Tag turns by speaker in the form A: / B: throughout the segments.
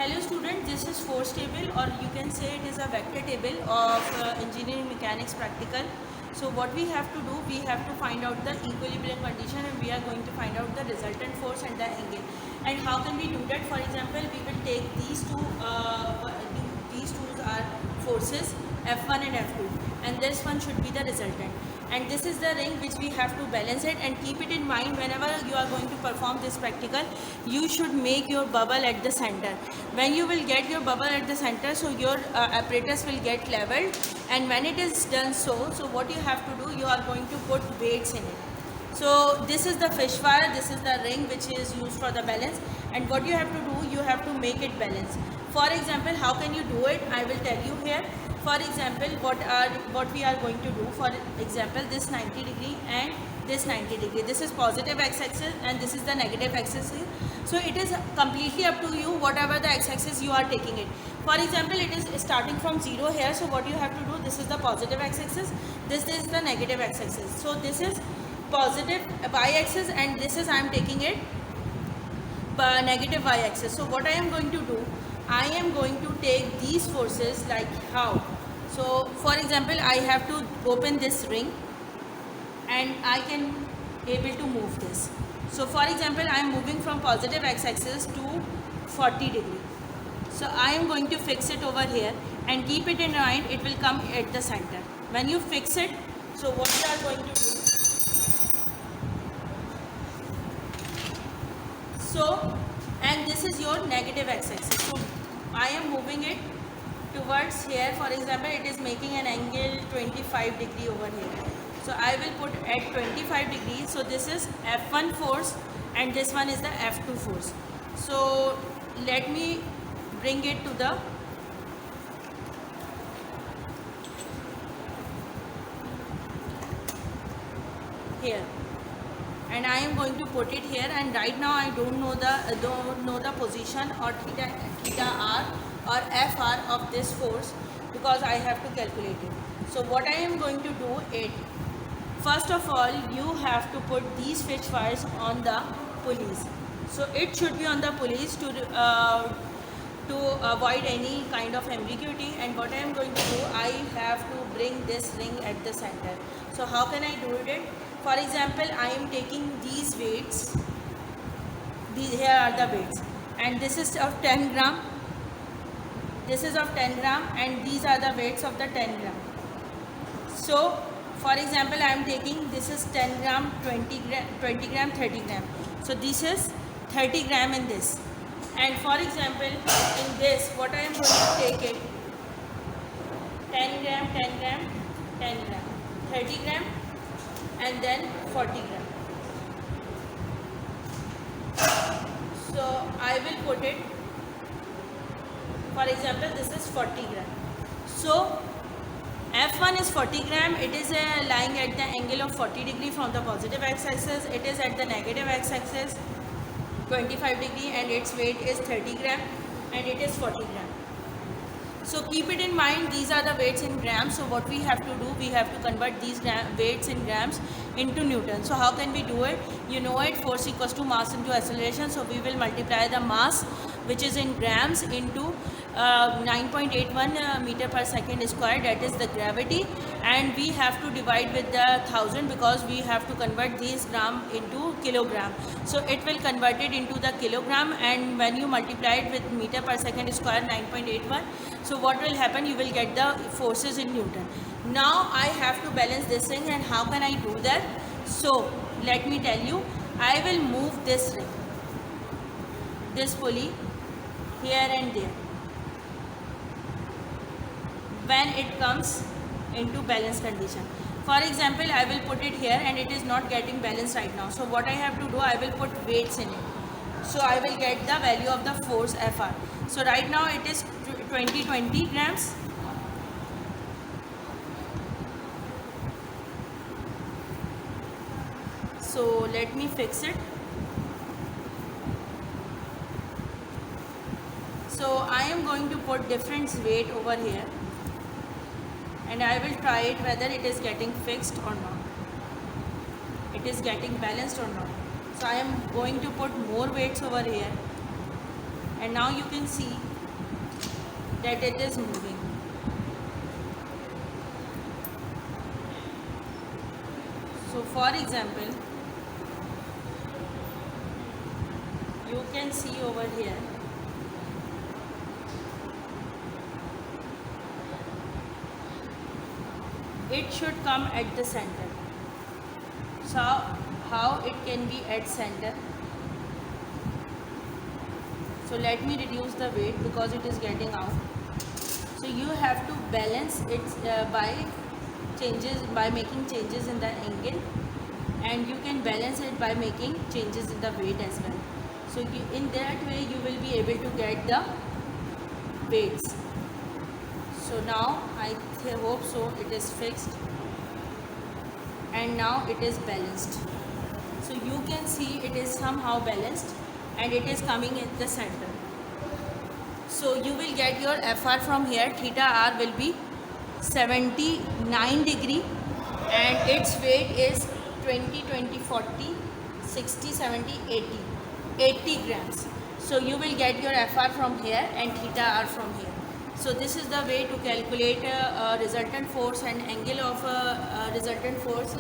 A: Hello student, this is force table, or you can say it is a vector table of engineering mechanics practical. So what we have to do, we have to find out the equilibrium condition, and we are going to find out the resultant force and the angle. And how can we do that? For example, we will take these two are forces F1 and F2, and this one should be the resultant. And this is the ring which we have to balance it, and keep it in mind whenever you are going to perform this practical, you should make your bubble at the center. When you will get your bubble at the center, so your apparatus will get leveled, and when it is done so what you have to do, you are going to put weights in it. So this is the fish wire, this is the ring which is used for the balance, and what you have to do, you have to make it balance. For example, how can you do it? I will tell you here. For example, what we are going to do, for example, this 90 degree and this 90 degree, this is positive x-axis and this is the negative x-axis. So it is completely up to you, whatever the x-axis you are taking it. For example, it is starting from 0 here, so what you have to do, this is the positive x-axis, this is the negative x-axis. So this is positive y-axis and this is I am taking it negative y-axis. So what I am going to do, I am going to take these forces like how. So for example, I have to open this ring and I can able to move this. So for example, I am moving from positive x-axis to 40 degree. So I am going to fix it over here, and keep it in mind, it will come at the center. When you fix it, so what you are going to do, so, and this is your negative x-axis. So I am moving it towards here. For example, it is making an angle 25 degree over here. So I will put at 25 degrees. So this is F1 force and this one is the F2 force. So let me bring it to the here, and I am going to put it here, and right now I don't know the position or theta r or fr of this force, because I have to calculate it. So what I am going to do it, first of all you have to put these fish wires on the pulleys. So it should be on the pulleys to avoid any kind of ambiguity. And what I am going to do, I have to bring this ring at the center. So how can I do it? For example, I am taking these weights, here are the weights, and this is of 10 gram, this is of 10 gram, and these are the weights of the 10 gram. So for example, I am taking, this is 10 gram, 20 gram, 30 gram. So this is 30 gram in this. And for example, in this, what I am going to take it, 10 gram, 10 gram, 10 gram, 30 gram, and then 40 gram. So I will put it, for example, this is 40 gram. So F1 is 40 gram, it is lying at the angle of 40 degree from the positive x-axis, it is at the negative x-axis 25 degree, and its weight is 30 gram and it is 40 gram. So keep it in mind, these are the weights in grams. So what we have to do, we have to convert these weights in grams into Newton. So how can we do it? You know it, force equals to mass into acceleration. So we will multiply the mass, which is in grams, into 9.81 meter per second square, that is the gravity, and we have to divide with the 1000 because we have to convert these gram into kilogram. So it will convert it into the kilogram, and when you multiply it with meter per second square 9.81, so what will happen, you will get the forces in Newton. Now I have to balance this ring, and how can I do that? So let me tell you, I will move this ring, this pulley, here and there, when it comes into balance condition. For example, I will put it here and it is not getting balanced right now. So what I have to do, I will put weights in it. So I will get the value of the force Fr. So right now it is 20 grams. So let me fix it. So I am going to put different weight over here, and I will try it whether it is getting fixed or not, it is getting balanced or not. So I am going to put more weights over here, and now you can see that it is moving. So for example, you can see over here, it should come at the center. So how it can be at center? So let me reduce the weight because it is getting out. So you have to balance it by making changes in the angle, and you can balance it by making changes in the weight as well. So in that way you will be able to get the weights. So now I hope so it is fixed, and now it is balanced. So you can see it is somehow balanced and it is coming in the center. So you will get your FR from here. Theta R will be 79 degree and its weight is 20, 20, 40, 60, 70, 80, 80 grams. So you will get your FR from here and theta R from here. So this is the way to calculate resultant force and angle of resultant force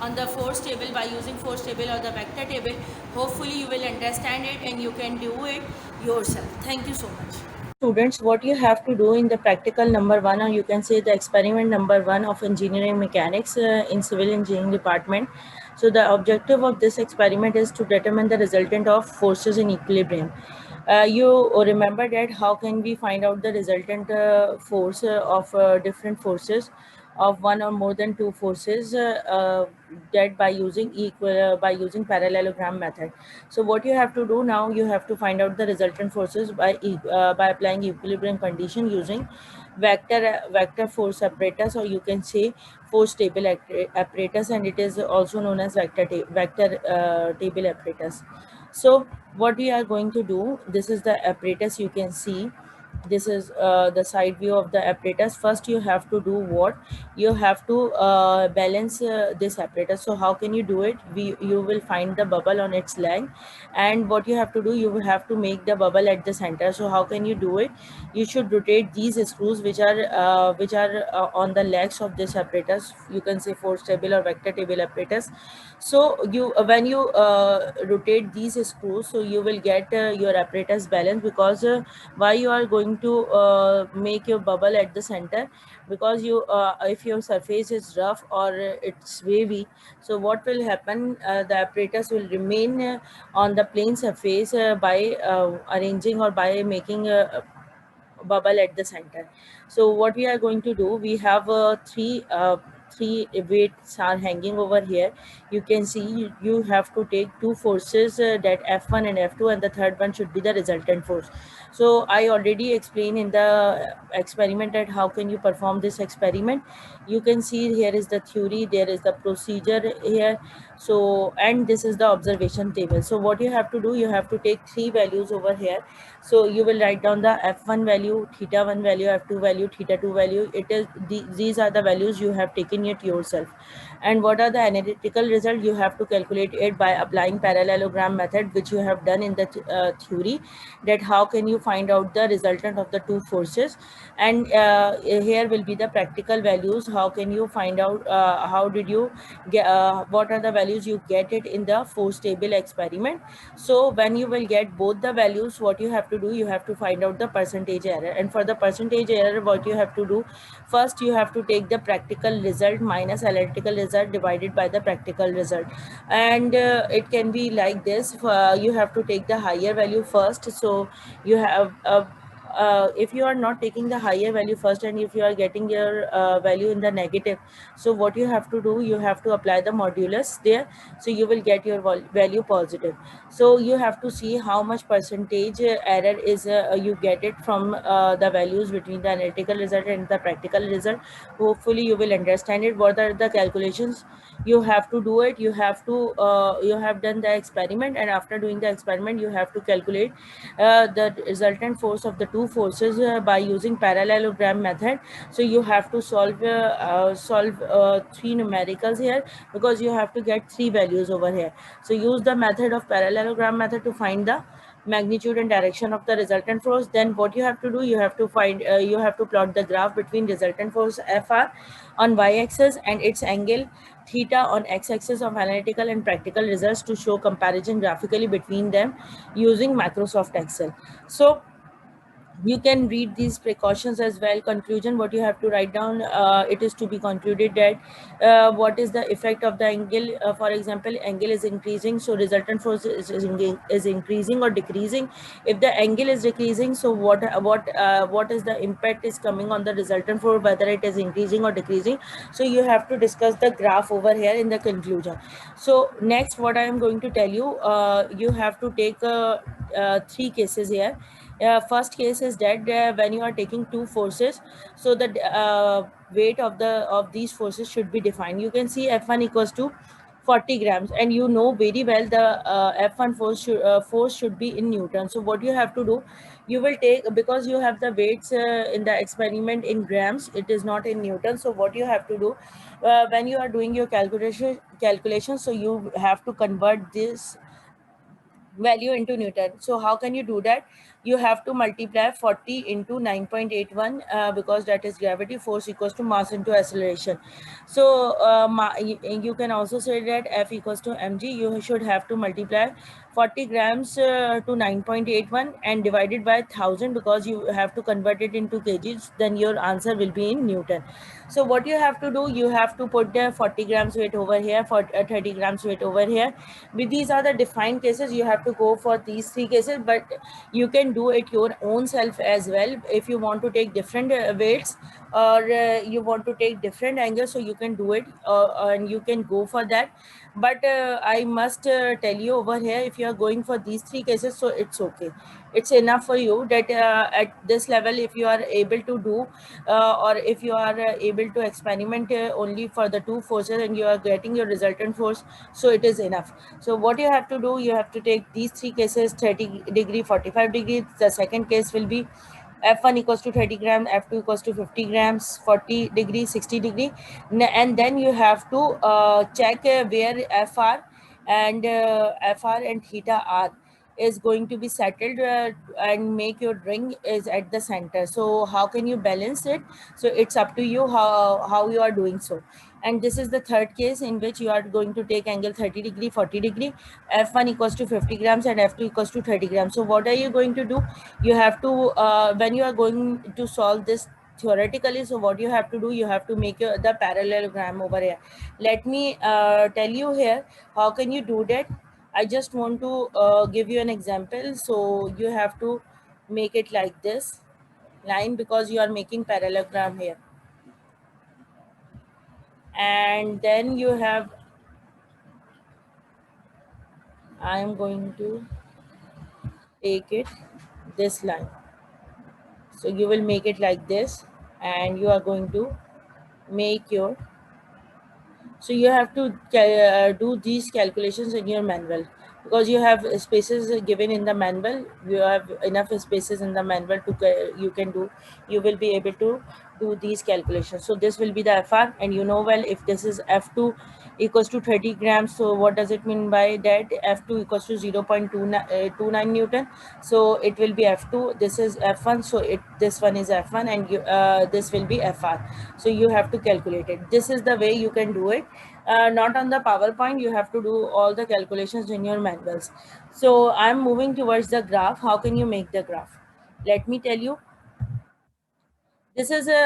A: on the force table by using force table or the vector table. Hopefully you will understand it and you can do it yourself. Thank you so much. Students, what you have to do in the practical number 1, or you can say the experiment number 1 of engineering mechanics in civil engineering department. So the objective of this experiment is to determine the resultant of forces in equilibrium. You remember that how can we find out the resultant force of different forces of one or more than two forces that by using parallelogram method. So what you have to do now, you have to find out the resultant forces by applying equilibrium condition using vector force apparatus, or you can say force table apparatus, and it is also known as vector table apparatus. So what we are going to do, this is the apparatus, you can see this is the side view of the apparatus. First you have to do what, you have to balance this apparatus. So how can you do it? You will find the bubble on its leg, and what you have to do, you will have to make the bubble at the center. So how can you do it? You should rotate these screws which are on the legs of this apparatus, you can say force table or vector table apparatus. So you when you rotate these screws, so you will get your apparatus balance, because why you are going to make your bubble at the center, because you if your surface is rough or it's wavy, so what will happen, the apparatus will remain on the plane surface by arranging or by making a bubble at the center. So what we are going to do, we have three weights are hanging over here. You can see you have to take two forces, that F1 and F2, and the third one should be the resultant force. So I already explained in the experiment that how can you perform this experiment. You can see here is the theory, there is the procedure here. So, and this is the observation table. So what you have to do, you have to take three values over here. So you will write down the F1 value, theta 1 value, F2 value, theta 2 value. It is these are the values you have taken it yourself. And what are the analytical result? You have to calculate it by applying parallelogram method, which you have done in the theory, that how can you find out the resultant of the two forces. And here will be the practical values. How can you find out, how did you get, what are the values you get it in the force table experiment. So when you will get both the values, what you have to do, you have to find out the percentage error. And for the percentage error, what you have to do, first you have to take the practical result minus analytical result divided by the practical result. And it can be like this, you have to take the higher value first. So you have if you are not taking the higher value first, and if you are getting your value in the negative, so what you have to do, you have to apply the modulus there. So you will get your value positive. So you have to see how much percentage error is you get it from the values between the analytical result and the practical result. Hopefully you will understand it. What are the calculations you have to do it? You have to you have done the experiment, and after doing the experiment, you have to calculate the resultant force of the two forces by using parallelogram method. So you have to solve three numericals here, because you have to get three values over here. So use the method of parallelogram method to find the magnitude and direction of the resultant force. Then what you have to do, you have to find you have to plot the graph between resultant force Fr on y-axis and its angle theta on x-axis of analytical and practical results to show comparison graphically between them using Microsoft Excel. So you can read these precautions as well. Conclusion, what you have to write down, it is to be concluded that what is the effect of the angle. For example, angle is increasing, so resultant force is increasing or decreasing. If the angle is decreasing, so what is the impact is coming on the resultant force, whether it is increasing or decreasing. So you have to discuss the graph over here in the conclusion. So next, what I am going to tell you, you have to take three cases here. First case is that when you are taking two forces, so the weight of these forces should be defined. You can see F1 equals to 40 grams, and you know very well the F1 force should be in Newton. So what you have to do, you will take, because you have the weights in the experiment in grams, it is not in Newton. So what you have to do, when you are doing your calculation, so you have to convert this value into Newton. So how can you do that? You have to multiply 40 into 9.81, because that is gravity force equals to mass into acceleration. So you can also say that F equals to mg. You should have to multiply 40 grams to 9.81 and divided by 1000, because you have to convert it into kgs. Then your answer will be in Newton. So what you have to do, you have to put the 40 grams weight over here, for 30 grams weight over here. With these are the defined cases, you have to go for these three cases, but you can do it your own self as well. If you want to take different weights, or you want to take different angles, so you can do it, and you can go for that. But I must tell you over here, if you are going for these three cases, so it's okay, it's enough for you that at this level, if you are able to do, or if you are able to experiment only for the two forces and you are getting your resultant force, so it is enough. So what you have to do, you have to take these three cases, 30 degree, 45 degrees. The second case will be F1 equals to 30 grams, F2 equals to 50 grams, 40 degree, 60 degree. And then you have to check where FR and theta are is going to be settled, and make your ring is at the center. So how can you balance it? So it's up to you how you are doing so. And this is the third case in which you are going to take angle 30 degree, 40 degree, F1 equals to 50 grams and F2 equals to 30 grams. So what are you going to do? You have to, when you are going to solve this theoretically, so what you have to do, you have to make the parallelogram over here. Let me tell you here, how can you do that? I just want to give you an example. So you have to make it like this line, because you are making parallelogram here. And then you have, I am going to take it this line. So you will make it like this, and you are going to make your, so you have to do these calculations in your manual, because you have spaces given in the manual. You have enough spaces in the manual to you can do, you will be able to do these calculations. So this will be the FR, and you know well, if this is F2 equals to 30 grams, so what does it mean by that? F2 equals to 0.29 Newton. So it will be F2, this is F1, so this one is F1, and this will be FR. So you have to calculate it. This is the way you can do it, not on the PowerPoint. You have to do all the calculations in your manuals. So I'm moving towards the graph. How can you make the graph? Let me tell you. This is the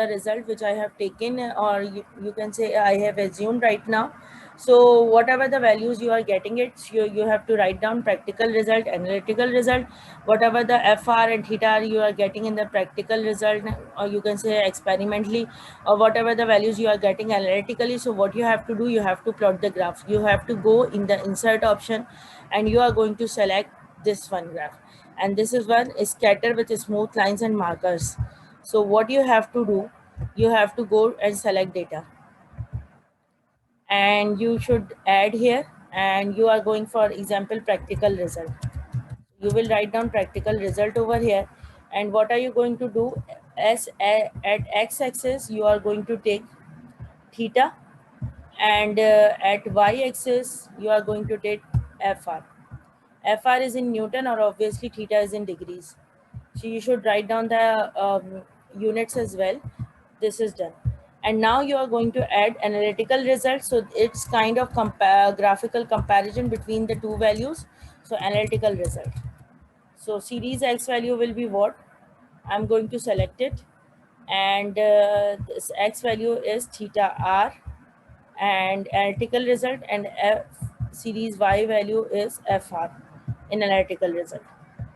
A: result which I have taken, or you can say I have assumed right now. So whatever the values you are getting it, you have to write down practical result, analytical result. Whatever the FR and theta you are getting in the practical result, or you can say experimentally, or whatever the values you are getting analytically. So what you have to do, you have to plot the graph. You have to go in the insert option, and you are going to select this one graph, and this is one is scattered with smooth lines and markers. So what you have to do, you have to go and select data, and you should add here, and you are going for example practical result. You will write down practical result over here. And what are you going to do? At x-axis you are going to take theta, and at y-axis you are going to take FR. FR is in Newton, or obviously theta is in degrees. So you should write down the units as well. This is done. And now you are going to add analytical results. So it's kind of graphical comparison between the two values. So analytical result. So series X value will be what? I'm going to select it. And this X value is theta R, and analytical result, and series Y value is FR in analytical result.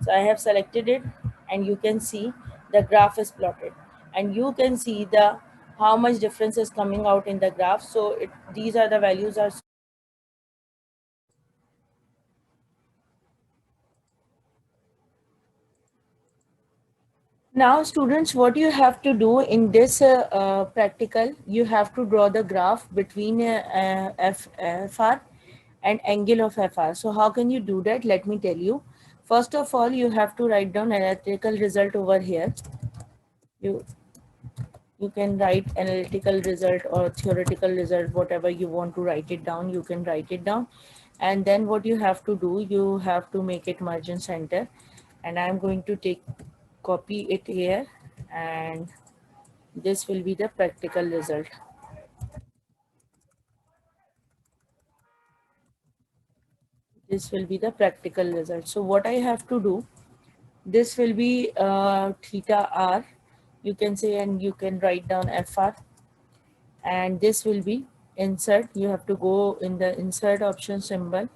A: So I have selected it, and you can see the graph is plotted, and you can see the how much difference is coming out in the graph. So these are the values are. Now, students, what you have to do in this practical, you have to draw the graph between FR and angle of FR. So how can you do that? Let me tell you. First of all, you have to write down analytical result over here. You you can write analytical result or theoretical result, whatever you want to write it down, you can write it down. And then what you have to do, you have to make it margin center. And I'm going to copy it here, and this will be the practical result. This will be the practical result. So what I have to do, this will be theta R, you can say, and you can write down FR. And this will be insert. You have to go in the insert option symbol,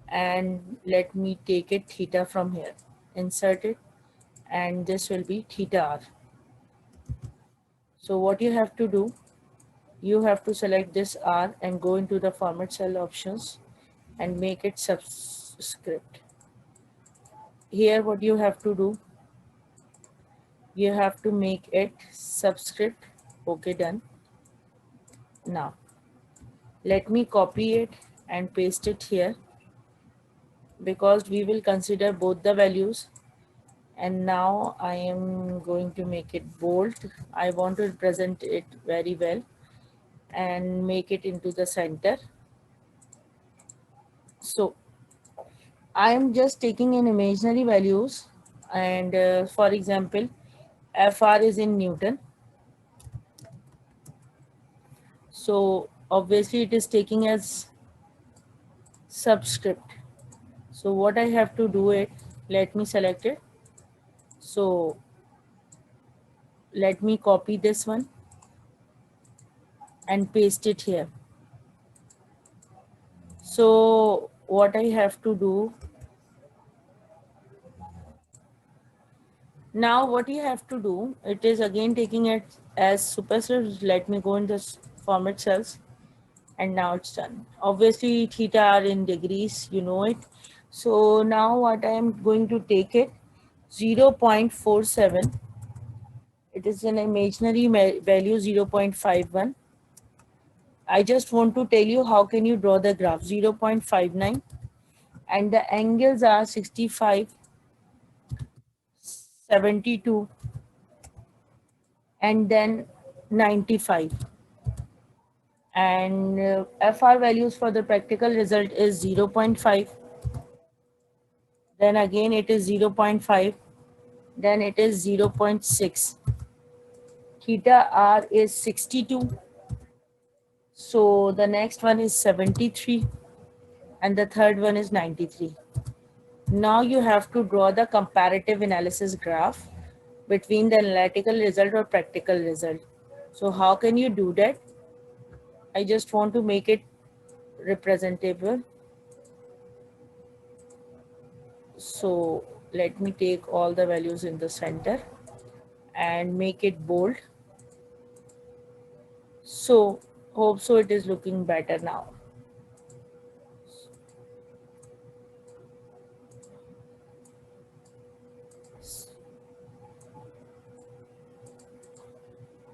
A: and let me take it theta from here. Insert it, and this will be theta R. So what you have to do, you have to select this R and go into the format cell options and make it subscript. Here what you have to do, you have to make it subscript. Okay, done. Now let me copy it and paste it here, because we will consider both the values. And now I am going to make it bold. I want to present it very well and make it into the center. So I am just taking in imaginary values, and for example, FR is in Newton. So obviously it is taking as subscript. So what I have to do it, let me select it. So let me copy this one and paste it here. So what I have to do now, what you have to do, it is again taking it as superscript. Let me go in this format cells, and now it's done. Obviously theta are in degrees, you know it. So now what I am going to take it 0.47. It is an imaginary value 0.51. I just want to tell you how can you draw the graph. 0.59, and the angles are 65, 72, and then 95. And FR values for the practical result is 0.5. Then again it is 0.5. Then it is 0.6. Theta R is 62. So the next one is 73, and the third one is 93. Now you have to draw the comparative analysis graph between the analytical result or practical result. So how can you do that? I just want to make it representable. So let me take all the values in the center and make it bold. So hope so it is looking better now.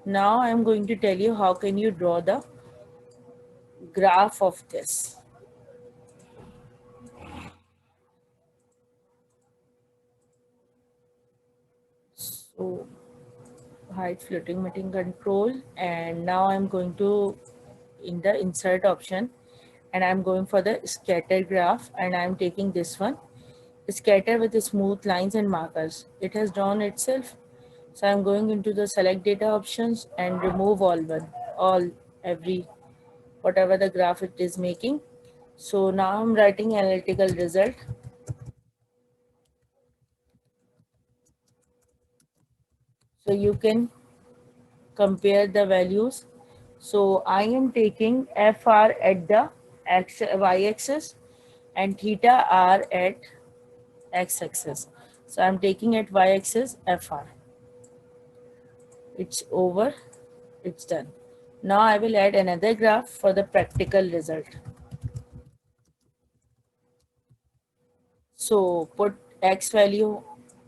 A: Now I'm going to tell you how can you draw the graph of this. So hide floating meeting control, and now I'm going to in the insert option, and I'm going for the scatter graph, and I'm taking this one. scatter with smooth lines and markers. It has drawn itself. So I'm going into the select data options and remove every, whatever the graph it is making. So now I'm writing analytical result. So you can compare the values. So I am taking FR at the y-axis and theta R at x-axis. So I'm taking at y-axis FR. It's over. It's done. Now I will add another graph for the practical result. So put x value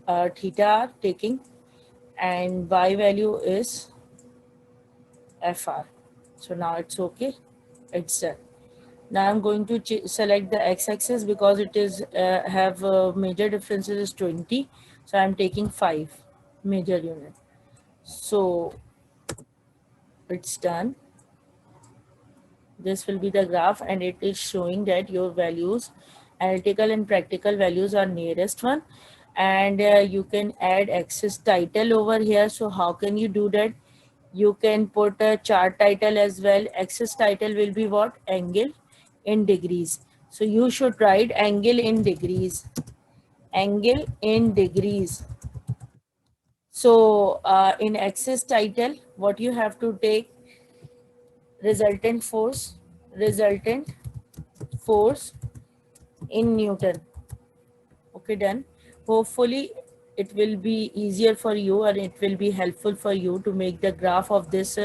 A: theta R taking and y value is FR. So now it's okay. It's done. Now I'm going to select the x-axis because it is have major differences is 20. So I'm taking 5 major unit. So it's done. This will be the graph and it is showing that your values, analytical and practical values are nearest one. And you can add axis title over here. So how can you do that? You can put a chart title as well. Axis title will be what? Angle in degrees. So you should write angle in degrees. Angle in degrees. So in axis title, what you have to take, resultant force in Newton. Okay, done. Hopefully it will be easier for you and it will be helpful for you to make the graph of this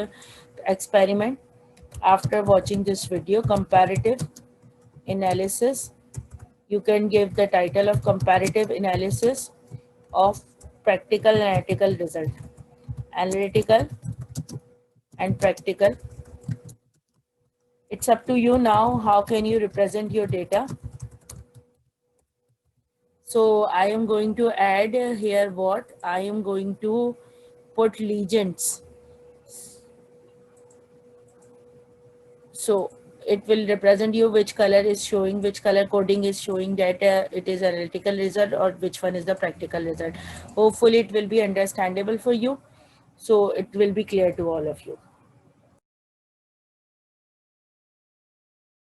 A: experiment after watching this video. Comparative analysis. You can give the title of comparative analysis of practical and analytical result. Analytical and practical. It's up to you now. How can you represent your data? So I am going to add here what? I am going to put legends. So it will represent you which color is showing, which color coding is showing that it is analytical result or which one is the practical result. Hopefully it will be understandable for you. So it will be clear to all of you.